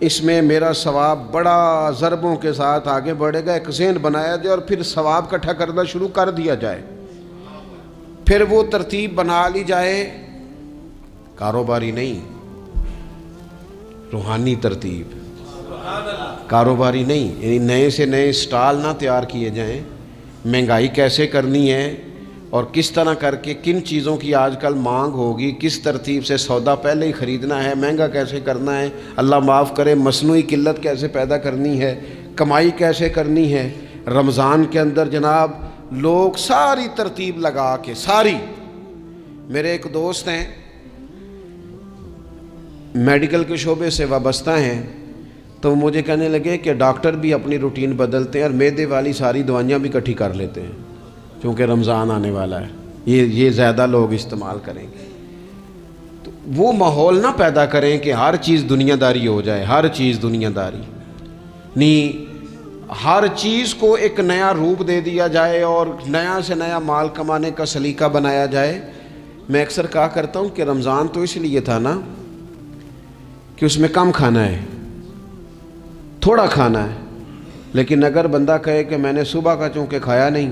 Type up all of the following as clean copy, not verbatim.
اس میں میرا ثواب بڑا ضربوں کے ساتھ آگے بڑھے گا، ایک ذہن بنایا جائے اور پھر ثواب اکٹھا کرنا شروع کر دیا جائے، پھر وہ ترتیب بنا لی جائے، کاروباری نہیں، روحانی ترتیب، کاروباری نہیں، یعنی نئے سے نئے سٹال نہ تیار کیے جائیں، مہنگائی کیسے کرنی ہے اور کس طرح کر کے کن چیزوں کی آج کل مانگ ہوگی، کس ترتیب سے سودا پہلے ہی خریدنا ہے، مہنگا کیسے کرنا ہے، اللہ معاف کرے مصنوعی قلت کیسے پیدا کرنی ہے، کمائی کیسے کرنی ہے۔ رمضان کے اندر جناب لوگ ساری ترتیب لگا کے، ساری، میرے ایک دوست ہیں میڈیکل کے شعبے سے وابستہ ہیں، تو مجھے کہنے لگے کہ ڈاکٹر بھی اپنی روٹین بدلتے ہیں اور معدے والی ساری دوائیاں بھی اکٹھی کر لیتے ہیں کیونکہ رمضان آنے والا ہے، یہ زیادہ لوگ استعمال کریں گے۔ تو وہ ماحول نہ پیدا کریں کہ ہر چیز دنیا داری ہو جائے، ہر چیز دنیا داری نہیں، ہر چیز کو ایک نیا روپ دے دیا جائے اور نیا سے نیا مال کمانے کا سلیقہ بنایا جائے۔ میں اکثر کہا کرتا ہوں کہ رمضان تو اس لیے تھا نا کہ اس میں کم کھانا ہے، تھوڑا کھانا ہے، لیکن اگر بندہ کہے کہ میں نے صبح کا چونکہ کھایا نہیں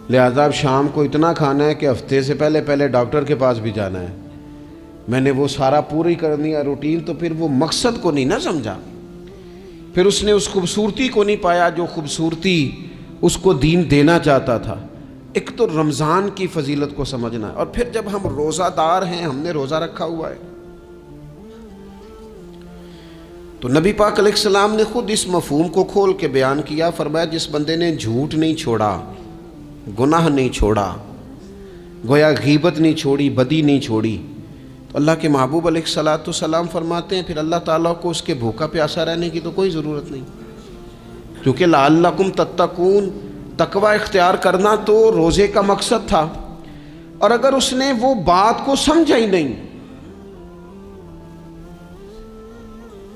لہذا اب شام کو اتنا کھانا ہے کہ ہفتے سے پہلے ڈاکٹر کے پاس بھی جانا ہے، میں نے وہ سارا پوری کرنی ہے روٹین، تو پھر وہ مقصد کو نہیں نہ سمجھا، پھر اس نے اس خوبصورتی کو نہیں پایا جو خوبصورتی اس کو دین دینا چاہتا تھا۔ ایک تو رمضان کی فضیلت کو سمجھنا ہے، اور پھر جب ہم روزہ دار ہیں، ہم نے روزہ رکھا ہوا ہے، تو نبی پاک علیہ السلام نے خود اس مفہوم کو کھول کے بیان کیا، فرمایا جس بندے نے جھوٹ نہیں چھوڑا، گناہ نہیں چھوڑا، گویا غیبت نہیں چھوڑی، بدی نہیں چھوڑی، تو اللہ کے محبوب علیہ الصلوۃ والسلام فرماتے ہیں پھر اللہ تعالیٰ کو اس کے بھوکا پیاسا رہنے کی تو کوئی ضرورت نہیں، کیونکہ لعلکم تتقون، تقوی اختیار کرنا تو روزے کا مقصد تھا، اور اگر اس نے وہ بات کو سمجھا ہی نہیں،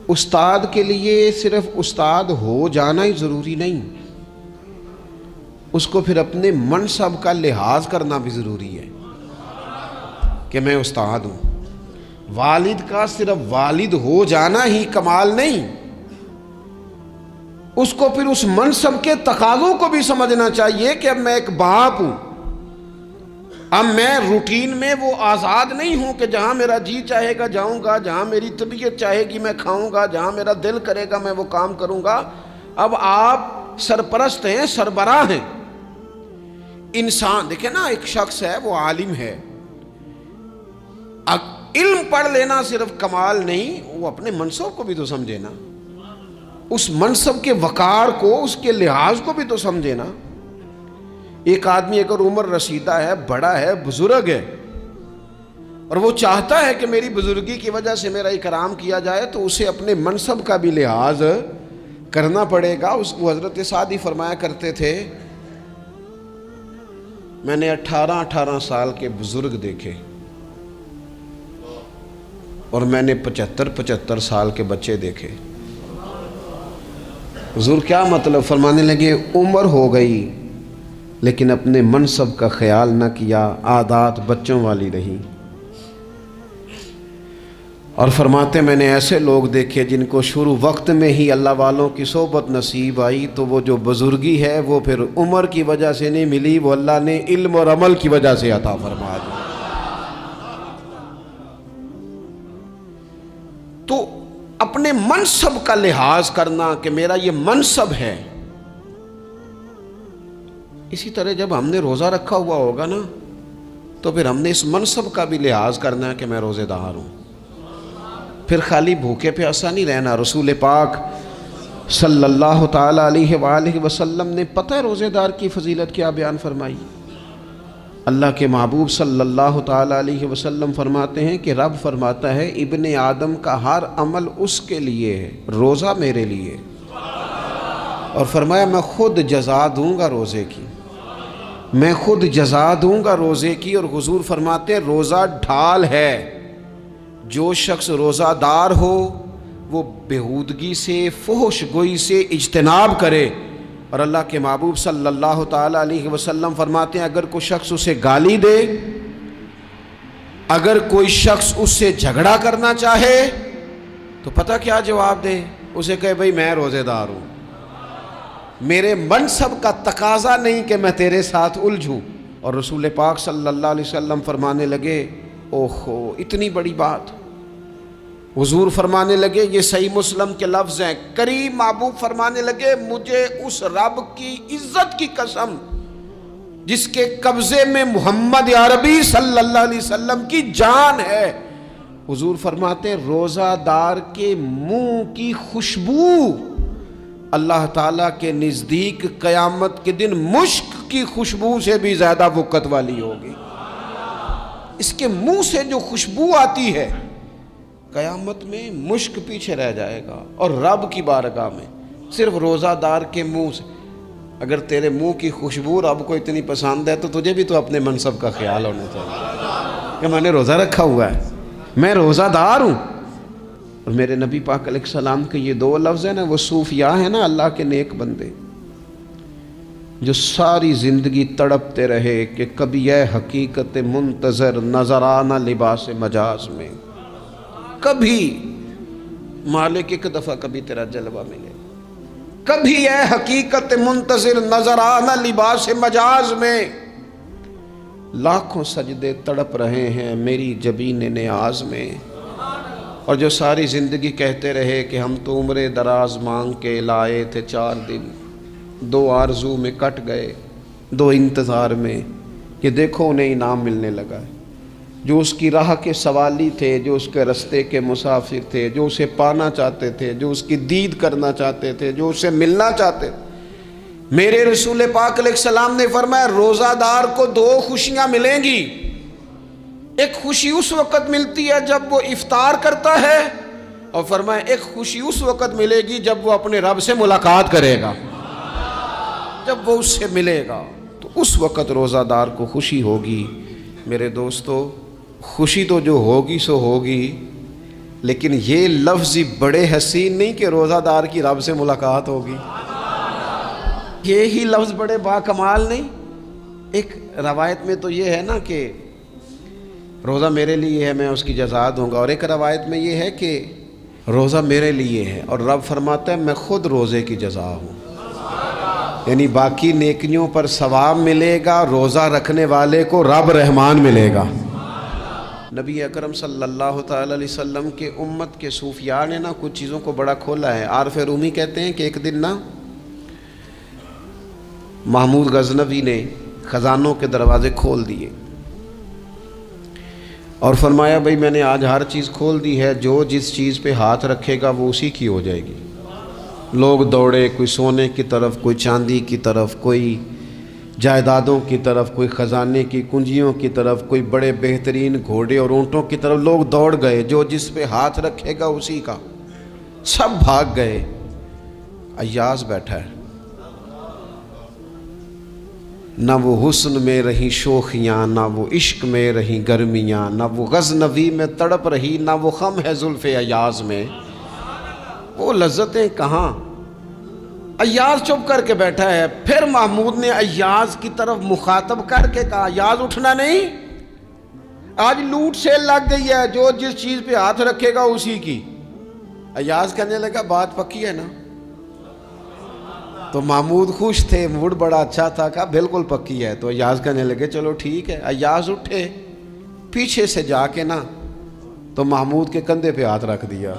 استاد کے لیے صرف استاد ہو جانا ہی ضروری نہیں، اس کو پھر اپنے منصب کا لحاظ کرنا بھی ضروری ہے کہ میں استاد ہوں۔ والد کا صرف والد ہو جانا ہی کمال نہیں، اس کو پھر اس منصب کے تقاضوں کو بھی سمجھنا چاہیے کہ اب میں ایک باپ ہوں، اب میں روٹین میں وہ آزاد نہیں ہوں کہ جہاں میرا جی چاہے گا جاؤں گا، جہاں میری طبیعت چاہے گی میں کھاؤں گا، جہاں میرا دل کرے گا میں وہ کام کروں گا۔ اب آپ سرپرست ہیں، سربراہ ہیں۔ انسان دیکھیں نا، ایک شخص ہے وہ عالم ہے، علم پڑھ لینا صرف کمال نہیں، وہ اپنے منصب کو بھی تو سمجھے نا، اس منصب کے وقار کو، اس کے لحاظ کو بھی تو سمجھے نا۔ ایک آدمی اگر عمر رسیدہ ہے، بڑا ہے، بزرگ ہے، اور وہ چاہتا ہے کہ میری بزرگی کی وجہ سے میرا اکرام کیا جائے، تو اسے اپنے منصب کا بھی لحاظ کرنا پڑے گا۔ اس کو حضرت سعدی فرمایا کرتے تھے میں نے 18 سال کے بزرگ دیکھے اور میں نے 75 سال کے بچے دیکھے۔ حضور کیا مطلب؟ فرمانے لگے عمر ہو گئی لیکن اپنے منصب کا خیال نہ کیا، عادات بچوں والی رہی۔ اور فرماتے میں نے ایسے لوگ دیکھے جن کو شروع وقت میں ہی اللہ والوں کی صحبت نصیب آئی، تو وہ جو بزرگی ہے وہ پھر عمر کی وجہ سے نہیں ملی، وہ اللہ نے علم اور عمل کی وجہ سے عطا فرما دی۔ تو اپنے منصب کا لحاظ کرنا کہ میرا یہ منصب ہے۔ اسی طرح جب ہم نے روزہ رکھا ہوا ہوگا نا، تو پھر ہم نے اس منصب کا بھی لحاظ کرنا ہے کہ میں روزے دار ہوں، پھر خالی بھوکے پیاسا نہیں رہنا۔ رسول پاک صلی اللہ تعالی علیہ وآلہ وسلم نے پتہ ہے روزے دار کی فضیلت کیا بیان فرمائی؟ اللہ کے محبوب صلی اللہ تعالی علیہ وسلم فرماتے ہیں کہ رب فرماتا ہے ابن آدم کا ہر عمل اس کے لیے ہے، روزہ میرے لیے، اور فرمایا میں خود جزا دوں گا روزے کی، میں خود جزا دوں گا روزے کی۔ اور حضور فرماتے ہیں روزہ ڈھال ہے، جو شخص روزہ دار ہو وہ بےہودگی سے، فحش گوئی سے اجتناب کرے۔ اور اللہ کے محبوب صلی اللہ تعالی علیہ وسلم فرماتے ہیں اگر کوئی شخص اسے گالی دے، اگر کوئی شخص اس سے جھگڑا کرنا چاہے، تو پتہ کیا جواب دے؟ اسے کہے بھئی میں روزے دار ہوں، میرے منصب کا تقاضا نہیں کہ میں تیرے ساتھ الجھوں۔ اور رسول پاک صلی اللہ علیہ وسلم فرمانے لگے اوہو اتنی بڑی بات۔ حضور فرمانے لگے، یہ صحیح مسلم کے لفظ ہیں، کریم محبوب فرمانے لگے مجھے اس رب کی عزت کی قسم جس کے قبضے میں محمد عربی صلی اللہ علیہ وسلم کی جان ہے، حضور فرماتے ہیں روزہ دار کے منہ کی خوشبو اللہ تعالیٰ کے نزدیک قیامت کے دن مشک کی خوشبو سے بھی زیادہ وقت والی ہوگی۔ اس کے منہ سے جو خوشبو آتی ہے قیامت میں مشک پیچھے رہ جائے گا، اور رب کی بارگاہ میں صرف روزہ دار کے منہ سے۔ اگر تیرے منہ کی خوشبو رب کو اتنی پسند ہے تو تجھے بھی تو اپنے منصب کا خیال ہونا چاہیے کہ میں نے روزہ رکھا ہوا ہے، میں روزہ دار ہوں۔ اور میرے نبی پاک علیہ السلام کے یہ دو لفظ ہیں نا، وہ صوفیاء ہیں نا، اللہ کے نیک بندے جو ساری زندگی تڑپتے رہے کہ کبھی یہ حقیقت منتظر نظر آنا لباس مجاز میں، کبھی مالک ایک دفعہ کبھی تیرا جلوہ ملے، کبھی یہ حقیقت منتظر نظر آنا لباس مجاز میں۔ لاکھوں سجدے تڑپ رہے ہیں میری جبین نیاز میں، اور جو ساری زندگی کہتے رہے کہ ہم تو عمر دراز مانگ کے لائے تھے 4 دن، 2 آرزو میں کٹ گئے، 2 انتظار میں، کہ دیکھو انہیں انعام ملنے لگا ہے۔ جو اس کی راہ کے سوالی تھے، جو اس کے رستے کے مسافر تھے، جو اسے پانا چاہتے تھے، جو اس کی دید کرنا چاہتے تھے، جو اسے ملنا چاہتے تھے، میرے رسول پاک علیہ السلام نے فرمایا روزہ دار کو 2 خوشیاں ملیں گی۔ ایک خوشی اس وقت ملتی ہے جب وہ افطار کرتا ہے، اور فرمایا ایک خوشی اس وقت ملے گی جب وہ اپنے رب سے ملاقات کرے گا، جب وہ اس سے ملے گا تو اس وقت روزہ دار کو خوشی ہوگی۔ میرے دوستو خوشی تو جو ہوگی سو ہوگی، لیکن یہ لفظ ہی بڑے حسین نہیں کہ روزہ دار کی رب سے ملاقات ہوگی، یہی لفظ بڑے باکمال نہیں۔ ایک روایت میں تو یہ ہے نا کہ روزہ میرے لیے ہے میں اس کی جزا دوں گا، اور ایک روایت میں یہ ہے کہ روزہ میرے لیے ہے اور رب فرماتا ہے میں خود روزے کی جزا ہوں، یعنی باقی نیکیوں پر ثواب ملے گا، روزہ رکھنے والے کو رب رحمان ملے گا۔ نبی اکرم صلی اللہ تعالی علیہ وسلم کے امت کے صوفیاء نے نا کچھ چیزوں کو بڑا کھولا ہے۔ عارف رومی کہتے ہیں کہ ایک دن نا محمود غزنوی نے خزانوں کے دروازے کھول دیے اور فرمایا بھئی میں نے آج ہر چیز کھول دی ہے، جو جس چیز پہ ہاتھ رکھے گا وہ اسی کی ہو جائے گی۔ لوگ دوڑے، کوئی سونے کی طرف، کوئی چاندی کی طرف، کوئی جائیدادوں کی طرف، کوئی خزانے کی کنجیوں کی طرف، کوئی بڑے بہترین گھوڑے اور اونٹوں کی طرف، لوگ دوڑ گئے، جو جس پہ ہاتھ رکھے گا اسی کا۔ سب بھاگ گئے، ایاز بیٹھا ہے، نہ وہ حسن میں رہی شوخیاں، نہ وہ عشق میں رہی گرمیاں، نہ وہ غزنوی میں تڑپ رہی، نہ وہ خم ہے زلف ایاز میں، وہ لذتیں کہاں۔ ایاز چپ کر کے بیٹھا ہے۔ پھر محمود نے ایاز کی طرف مخاطب کر کے کہا ایاز اٹھنا نہیں، آج لوٹ سیل لگ گئی ہے، جو جس چیز پہ ہاتھ رکھے گا اسی کی۔ ایاز کہنے لگا بات پکی ہے نا؟ تو محمود خوش تھے، موڈ بڑا اچھا تھا، کہا بالکل پکی ہے۔ تو ایاز کہنے لگے چلو ٹھیک ہے۔ ایاز اٹھے، پیچھے سے جا کے نا تو محمود کے کندھے پہ ہاتھ رکھ دیا،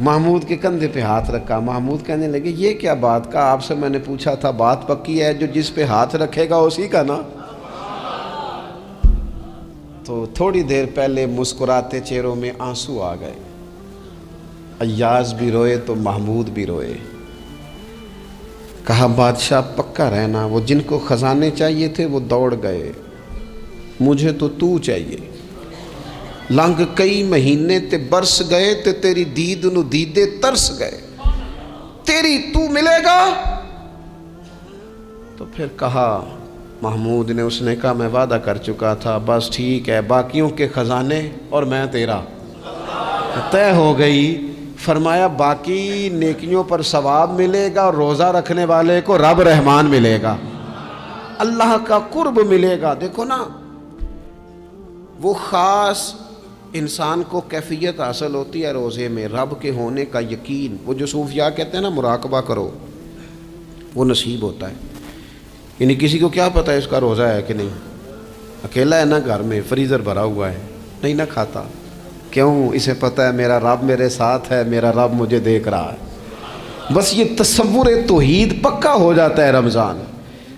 محمود کے کندھے پہ ہاتھ رکھا۔ محمود کہنے لگے یہ کیا بات کا، آپ سے میں نے پوچھا تھا بات پکی ہے، جو جس پہ ہاتھ رکھے گا اسی کا نا۔ تو تھوڑی دیر پہلے مسکراتے چہروں میں آنسو آ گئے، ایاز بھی روئے تو محمود بھی روئے۔ کہا بادشاہ پکا رہنا، وہ جن کو خزانے چاہیے تھے وہ دوڑ گئے، مجھے تو تو چاہیے۔ لنگ کئی مہینے تے برس گئے تے تیری دید نو دیدے ترس گئے، تیری تو ملے گا۔ تو پھر کہا محمود نے، اس نے کہا میں وعدہ کر چکا تھا، بس ٹھیک ہے، باقیوں کے خزانے اور میں تیرا طے ہو گئی۔ فرمایا باقی نیکیوں پر ثواب ملے گا، اور روزہ رکھنے والے کو رب رحمان ملے گا، اللہ کا قرب ملے گا۔ دیکھو نا وہ خاص انسان کو کیفیت حاصل ہوتی ہے روزے میں رب کے ہونے کا یقین. وہ جو صوفیاء کہتے ہیں نا مراقبہ کرو، وہ نصیب ہوتا ہے. یعنی کسی کو کیا پتہ ہے اس کا روزہ ہے کہ نہیں، اکیلا ہے نا گھر میں، فریزر بھرا ہوا ہے، نہیں نہ کھاتا. کیوں؟ اسے پتہ ہے میرا رب میرے ساتھ ہے، میرا رب مجھے دیکھ رہا ہے. بس یہ تصور توحید پکا ہو جاتا ہے رمضان،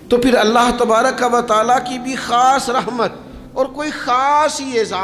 تو پھر اللہ تبارک و تعالیٰ کی بھی خاص رحمت اور کوئی خاص ہی اعزاز